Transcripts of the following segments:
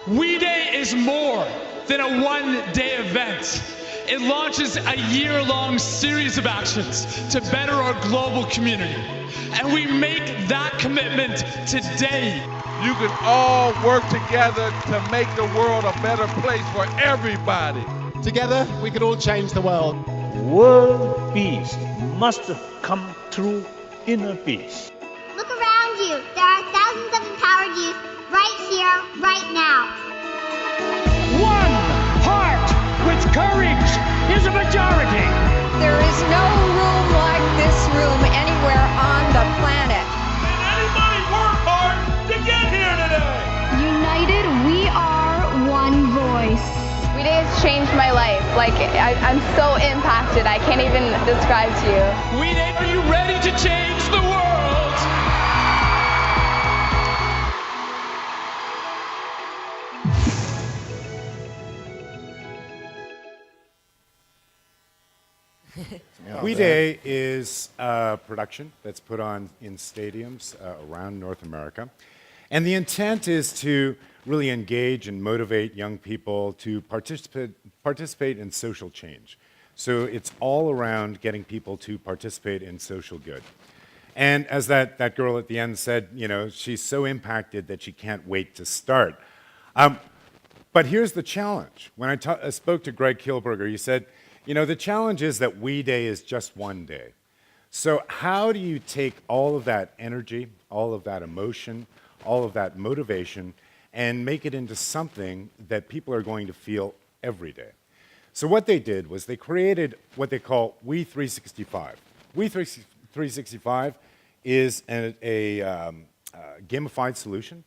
We Day is more than a one-day event. It launches a year-long series of actions to better our global community. And we make that commitment today. You can all work together to make the world a better place for everybody. Together, we can all change the world. World peace must come through inner peace. Look around you. There are thousands of empowered youth right here, right now. One heart with courage is a majority. There is no room like this room anywhere on the planet. Did anybody work hard to get here today? United, we are one voice. We Day has changed my life. I'm so impacted. I can't even describe to you. We Day, are you ready to change the world? We Day is a production that's put on in stadiums around North America. And the intent is to really engage and motivate young people to participate in social change. So it's all around getting people to participate in social good. And as that girl at the end said, you know, she's so impacted that she can't wait to start. But here's the challenge. When I spoke to Greg Kielberger, he said, you know, the challenge is that We Day is just one day. So how do you take all of that energy, all of that emotion, all of that motivation, and make it into something that people are going to feel every day? So what they did was they created what they call We 365. We 365 is a gamified solution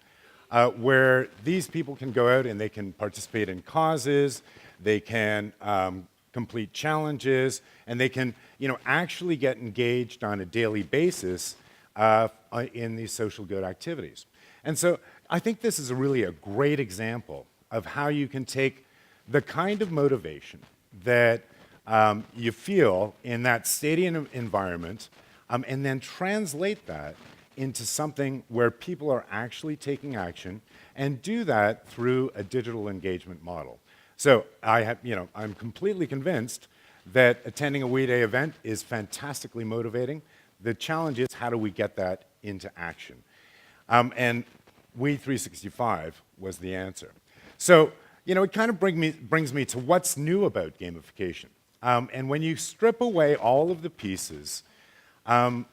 where these people can go out and they can participate in causes, they can complete challenges, and they can, you know, actually get engaged on a daily basis in these social good activities. And so I think this is really a great example of how you can take the kind of motivation that you feel in that stadium environment and then translate that into something where people are actually taking action and do that through a digital engagement model. So I'm completely convinced that attending a We Day event is fantastically motivating. The challenge is, how do we get that into action? And We 365 was the answer. So, you know, it kind of brings me to what's new about gamification. And when you strip away all of the pieces,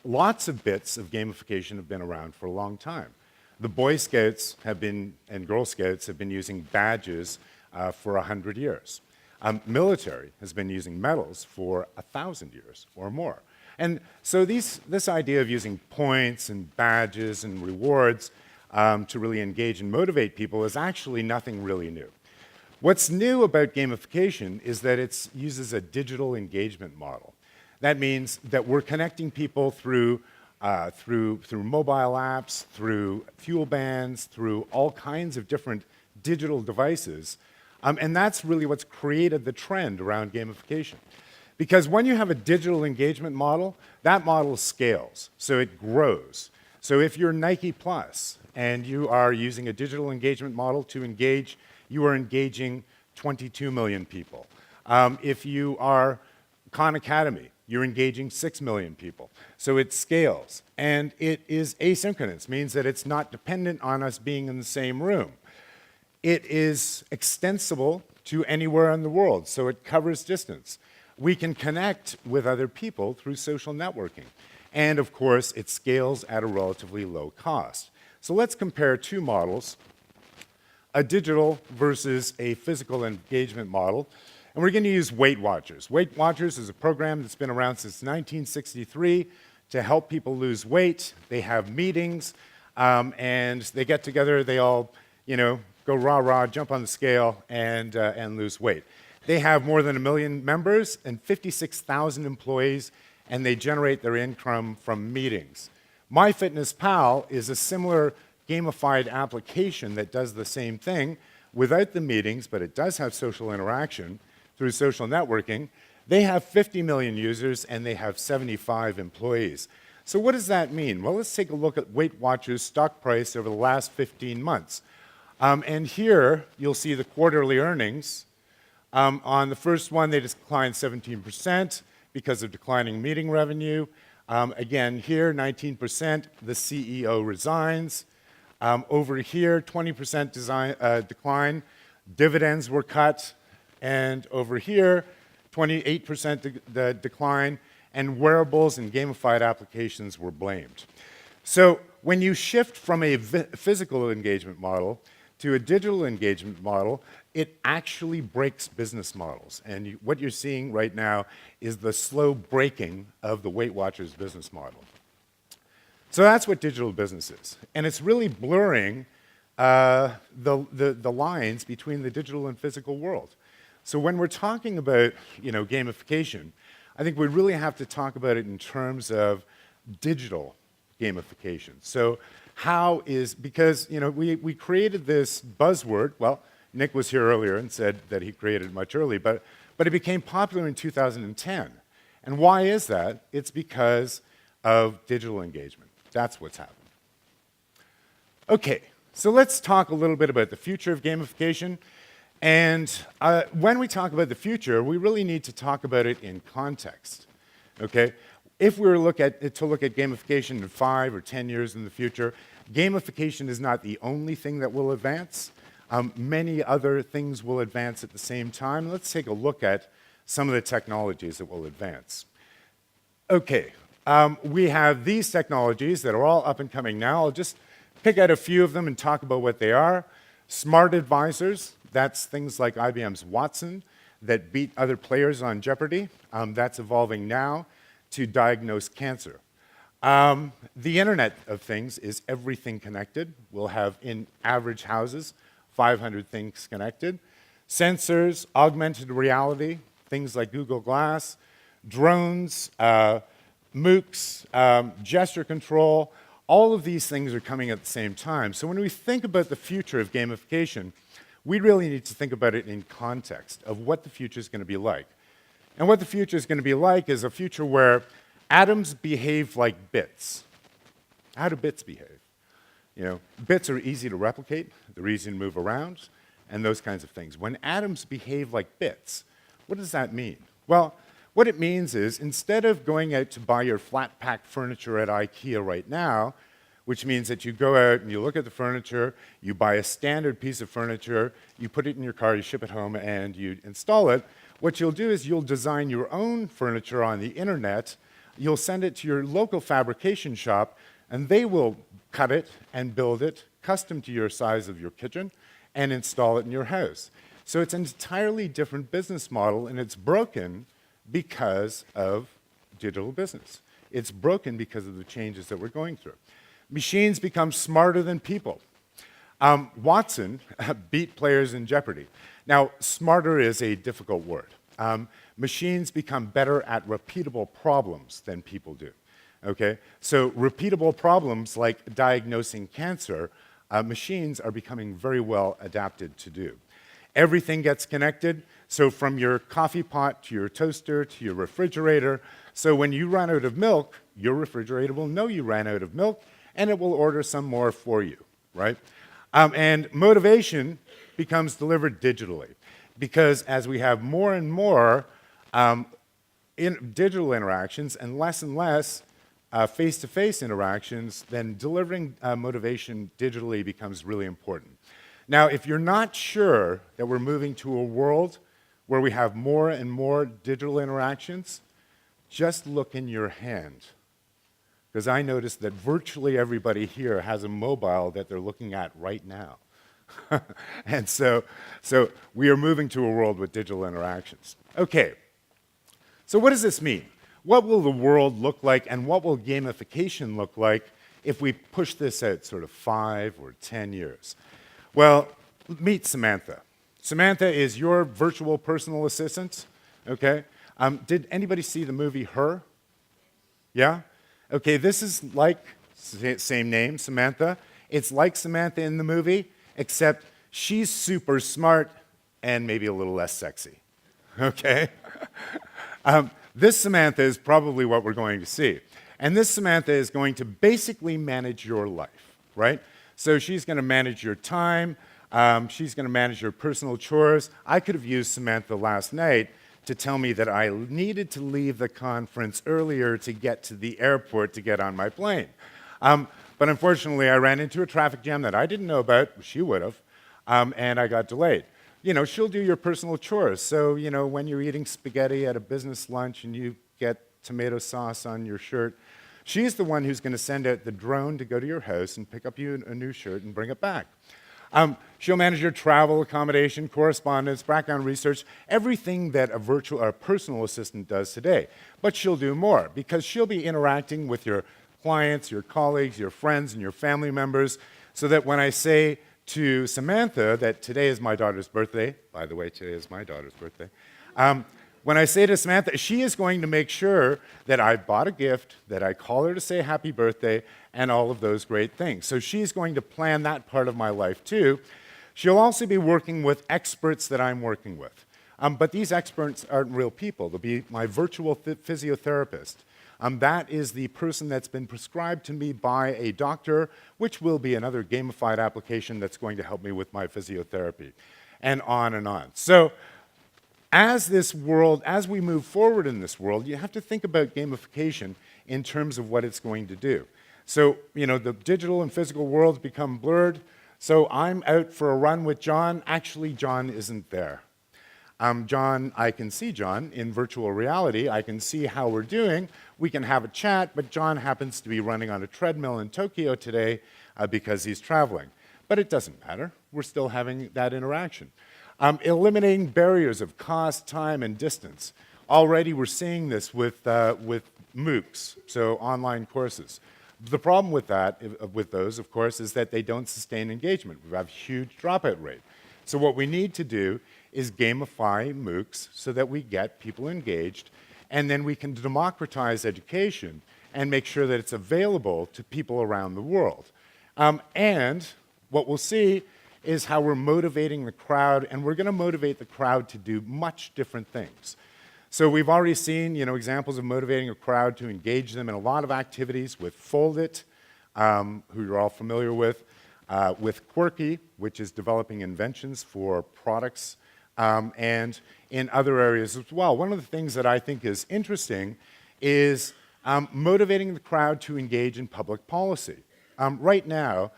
lots of bits of gamification have been around for a long time. The Boy Scouts and Girl Scouts have been using badges for 100 years. Military has been using medals for 1,000 years or more. And so this idea of using points and badges and rewards to really engage and motivate people is actually nothing really new. What's new about gamification is that it uses a digital engagement model. That means that we're connecting people through mobile apps, through fuel bands, through all kinds of different digital devices. And that's really what's created the trend around gamification. Because when you have a digital engagement model, that model scales, so it grows. So if you're Nike Plus and you are using a digital engagement model to engage, you are engaging 22 million people. If you are Khan Academy, you're engaging 6 million people. So it scales. And it is asynchronous, means that it's not dependent on us being in the same room. It is extensible to anywhere in the world, so it covers distance. We can connect with other people through social networking. And of course, it scales at a relatively low cost. So let's compare two models, a digital versus a physical engagement model. And we're going to use Weight Watchers. Weight Watchers is a program that's been around since 1963 to help people lose weight. They have meetings, and they get together, they all, you know, go rah-rah, jump on the scale, and lose weight. They have more than 1 million members and 56,000 employees, and they generate their income from meetings. MyFitnessPal is a similar gamified application that does the same thing without the meetings, but it does have social interaction through social networking. They have 50 million users, and they have 75 employees. So what does that mean? Well, let's take a look at Weight Watchers' stock price over the last 15 months. And here, you'll see the quarterly earnings. On the first one, they declined 17% because of declining meeting revenue. Again, here, 19%, the CEO resigns. Over here, 20% decline, dividends were cut. And over here, 28% decline, and wearables and gamified applications were blamed. So when you shift from a physical engagement model to a digital engagement model, it actually breaks business models. And what you're seeing right now is the slow breaking of the Weight Watchers business model. So that's what digital business is. And it's really blurring the lines between the digital and physical world. So when we're talking about gamification, I think we really have to talk about it in terms of digital gamification. So because we created this buzzword. Well, Nick was here earlier and said that he created it much earlier, but it became popular in 2010. And why is that? It's because of digital engagement. That's what's happened. Okay, so let's talk a little bit about the future of gamification. And when we talk about the future, we really need to talk about it in context, okay? If we were to look at gamification in 5 or 10 years in the future, gamification is not the only thing that will advance. Many other things will advance at the same time. Let's take a look at some of the technologies that will advance. Okay, we have these technologies that are all up and coming now. I'll just pick out a few of them and talk about what they are. Smart advisors. That's things like IBM's Watson that beat other players on Jeopardy. That's evolving now to diagnose cancer. The Internet of Things is everything connected. We'll have, in average houses, 500 things connected. Sensors, augmented reality, things like Google Glass, drones, MOOCs, gesture control, all of these things are coming at the same time. So when we think about the future of gamification, we really need to think about it in context of what the future is going to be like. And what the future is going to be like is a future where atoms behave like bits. How do bits behave? Bits are easy to replicate, they're easy to move around, and those kinds of things. When atoms behave like bits, what does that mean? Well, what it means is instead of going out to buy your flat pack furniture at IKEA right now, which means that you go out and you look at the furniture, you buy a standard piece of furniture, you put it in your car, you ship it home, and you install it. What you'll do is you'll design your own furniture on the internet, you'll send it to your local fabrication shop, and they will cut it and build it custom to your size of your kitchen and install it in your house. So it's an entirely different business model, and it's broken because of digital business. It's broken because of the changes that we're going through. Machines become smarter than people. Watson beat players in Jeopardy. Now, smarter is a difficult word. Machines become better at repeatable problems than people do. Okay? So repeatable problems like diagnosing cancer, machines are becoming very well adapted to do. Everything gets connected, so from your coffee pot to your toaster to your refrigerator. So when you run out of milk, your refrigerator will know you ran out of milk, and it will order some more for you, right? And motivation becomes delivered digitally, because as we have more and more digital interactions and less face-to-face interactions, then delivering motivation digitally becomes really important. Now, if you're not sure that we're moving to a world where we have more and more digital interactions, just look in your hand. Because I noticed that virtually everybody here has a mobile that they're looking at right now. And so we are moving to a world with digital interactions. Okay, so what does this mean? What will the world look like, and what will gamification look like if we push this out sort of 5 or 10 years? Well, meet Samantha. Samantha is your virtual personal assistant, okay? Did anybody see the movie Her? Yeah? Okay, this is like, same name, Samantha. It's like Samantha in the movie, except she's super smart and maybe a little less sexy, okay? This Samantha is probably what we're going to see. And this Samantha is going to basically manage your life, right? So she's going to manage your time. She's going to manage your personal chores. I could have used Samantha last night to tell me that I needed to leave the conference earlier to get to the airport to get on my plane. But unfortunately, I ran into a traffic jam that I didn't know about. She would have. And I got delayed. You know, she'll do your personal chores. So, you know, when you're eating spaghetti at a business lunch and you get tomato sauce on your shirt, she's the one who's going to send out the drone to go to your house and pick up you a new shirt and bring it back. She'll manage your travel, accommodation, correspondence, background research, everything that a virtual or a personal assistant does today. But she'll do more because she'll be interacting with your clients, your colleagues, your friends, and your family members, so that when I say to Samantha that today is my daughter's birthday, by the way, today is my daughter's birthday, when I say to Samantha, she is going to make sure that I bought a gift, that I call her to say happy birthday, and all of those great things. So she's going to plan that part of my life too. She'll also be working with experts that I'm working with. But these experts aren't real people. They'll be my virtual physiotherapist. That is the person that's been prescribed to me by a doctor, which will be another gamified application that's going to help me with my physiotherapy, and on and on. So as we move forward in this world, you have to think about gamification in terms of what it's going to do. So, you know, the digital and physical worlds become blurred. So I'm out for a run with John. Actually, John isn't there. I can see John in virtual reality. I can see how we're doing. We can have a chat, but John happens to be running on a treadmill in Tokyo today because he's traveling. But it doesn't matter. We're still having that interaction. Eliminating barriers of cost, time, and distance. Already we're seeing this with MOOCs, so online courses. The problem with those, of course, is that they don't sustain engagement. We have a huge dropout rate. So what we need to do is gamify MOOCs so that we get people engaged, and then we can democratize education and make sure that it's available to people around the world. And what we'll see is how we're motivating the crowd, and we're going to motivate the crowd to do much different things. So we've already seen, examples of motivating a crowd to engage them in a lot of activities with Foldit, who you're all familiar with Quirky, which is developing inventions for products, and in other areas as well. One of the things that I think is interesting is motivating the crowd to engage in public policy. Right now,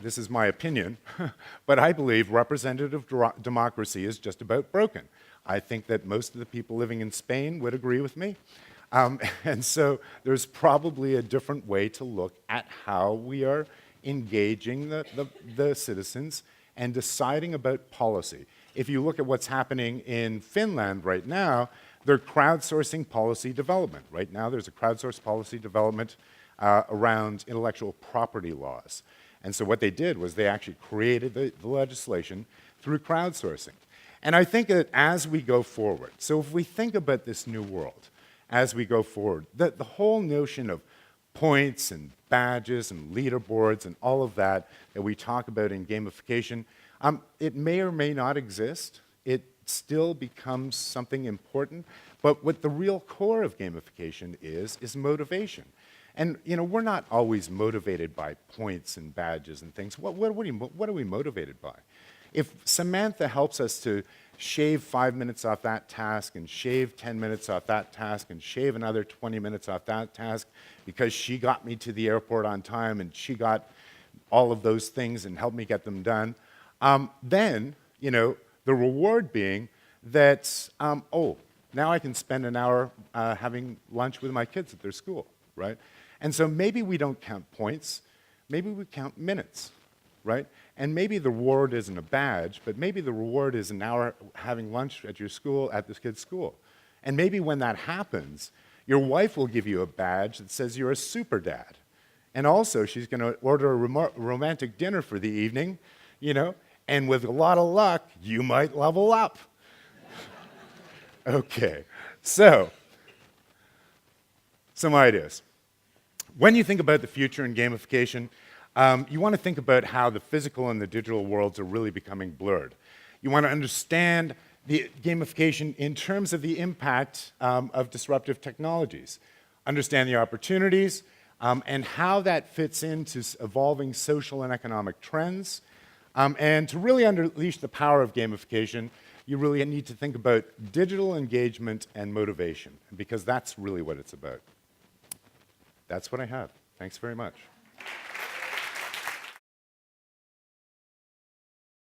this is my opinion, but I believe representative democracy is just about broken. I think that most of the people living in Spain would agree with me. And so there's probably a different way to look at how we are engaging the citizens and deciding about policy. If you look at what's happening in Finland right now, they're crowdsourcing policy development. Right now there's a crowdsourced policy development around intellectual property laws. And so what they did was they actually created the legislation through crowdsourcing. And I think that as we go forward, so if we think about this new world, as we go forward, the whole notion of points and badges and leaderboards and all of that we talk about in gamification, it may or may not exist. It still becomes something important. But what the real core of gamification is motivation. And we're not always motivated by points and badges and things. What are we motivated by? If Samantha helps us to shave 5 minutes off that task and shave 10 minutes off that task and shave another 20 minutes off that task because she got me to the airport on time and she got all of those things and helped me get them done, then, the reward being that, now I can spend an hour having lunch with my kids at their school, right? And so maybe we don't count points, maybe we count minutes, right? And maybe the reward isn't a badge, but maybe the reward is an hour having lunch at your school, at this kid's school. And maybe when that happens, your wife will give you a badge that says you're a super dad. And also, she's going to order a romantic dinner for the evening, and with a lot of luck, you might level up. Okay, so, some ideas. When you think about the future in gamification, you want to think about how the physical and the digital worlds are really becoming blurred. You want to understand the gamification in terms of the impact of disruptive technologies, understand the opportunities, and how that fits into evolving social and economic trends, And to really unleash the power of gamification, you really need to think about digital engagement and motivation, because that's really what it's about. That's what I have. Thanks very much.